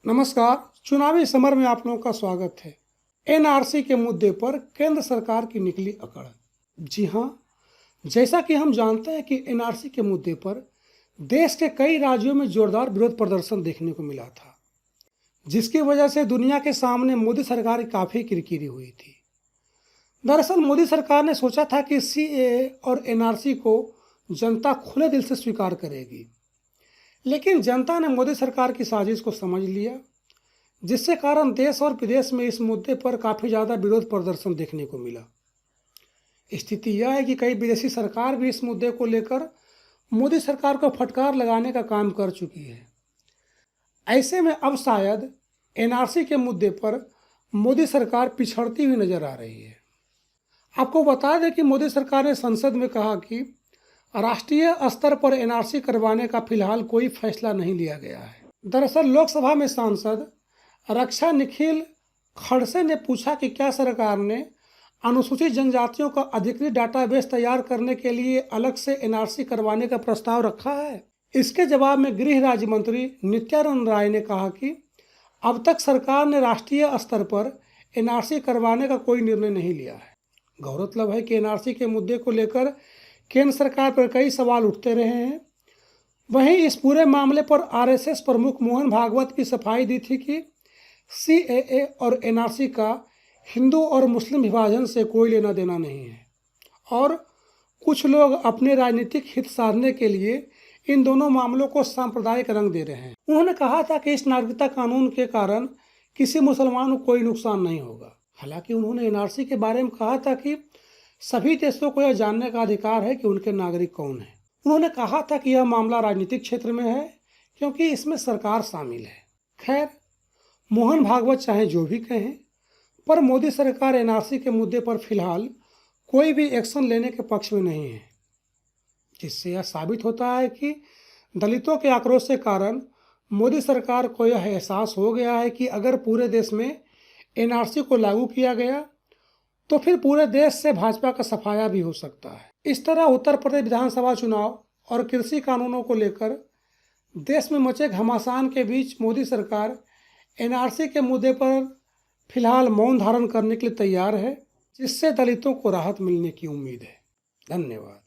नमस्कार। चुनावी समर में आप लोगों का स्वागत है। एनआरसी के मुद्दे पर केंद्र सरकार की निकली अकड़। जी हां, जैसा कि हम जानते हैं कि एनआरसी के मुद्दे पर देश के कई राज्यों में जोरदार विरोध प्रदर्शन देखने को मिला था, जिसकी वजह से दुनिया के सामने मोदी सरकार की काफी किरकिरी हुई थी। दरअसल मोदी सरकार ने सोचा था कि सीएए और एनआरसी को जनता खुले दिल से स्वीकार करेगी, लेकिन जनता ने मोदी सरकार की साजिश को समझ लिया, जिससे कारण देश और विदेश में इस मुद्दे पर काफ़ी ज़्यादा विरोध प्रदर्शन देखने को मिला। स्थिति यह है कि कई विदेशी सरकार भी इस मुद्दे को लेकर मोदी सरकार को फटकार लगाने का काम कर चुकी है। ऐसे में अब शायद एनआरसी के मुद्दे पर मोदी सरकार पिछड़ती हुई नजर आ रही है। आपको बता दें कि मोदी सरकार ने संसद में कहा कि राष्ट्रीय स्तर पर एनआरसी करवाने का फिलहाल कोई फैसला नहीं लिया गया है। दरअसल लोकसभा में सांसद रक्षा निखिल खड़से ने पूछा कि क्या सरकार ने अनुसूचित जनजातियों का अधिकृत डाटाबेस तैयार करने के लिए अलग से एनआरसी करवाने का प्रस्ताव रखा है। इसके जवाब में गृह राज्य मंत्री नित्यानंद राय ने कहा कि अब तक सरकार ने राष्ट्रीय स्तर पर एनआरसी करवाने का कोई निर्णय नहीं लिया है। गौरतलब है कि एनआरसी के मुद्दे को लेकर केंद्र सरकार पर कई सवाल उठते रहे हैं। वहीं इस पूरे मामले पर आरएसएस प्रमुख मोहन भागवत की सफाई दी थी कि सीएए और एनआरसी का हिंदू और मुस्लिम विभाजन से कोई लेना देना नहीं है, और कुछ लोग अपने राजनीतिक हित साधने के लिए इन दोनों मामलों को सांप्रदायिक रंग दे रहे हैं। उन्होंने कहा था कि इस नागरिकता कानून के कारण किसी मुसलमान को कोई नुकसान नहीं होगा। हालांकि उन्होंने एनआरसी के बारे में कहा था कि सभी देशों को यह जानने का अधिकार है कि उनके नागरिक कौन हैं। उन्होंने कहा था कि यह मामला राजनीतिक क्षेत्र में है, क्योंकि इसमें सरकार शामिल है। खैर, मोहन भागवत चाहे जो भी कहें, पर मोदी सरकार एनआरसी के मुद्दे पर फिलहाल कोई भी एक्शन लेने के पक्ष में नहीं है, जिससे यह साबित होता है कि दलितों के आक्रोश के कारण मोदी सरकार को यह एहसास हो गया है कि अगर पूरे देश में एनआरसी को लागू किया गया तो फिर पूरे देश से भाजपा का सफाया भी हो सकता है। इस तरह उत्तर प्रदेश विधानसभा चुनाव और कृषि कानूनों को लेकर देश में मचे घमासान के बीच मोदी सरकार एनआरसी के मुद्दे पर फिलहाल मौन धारण करने के लिए तैयार है, जिससे दलितों को राहत मिलने की उम्मीद है। धन्यवाद।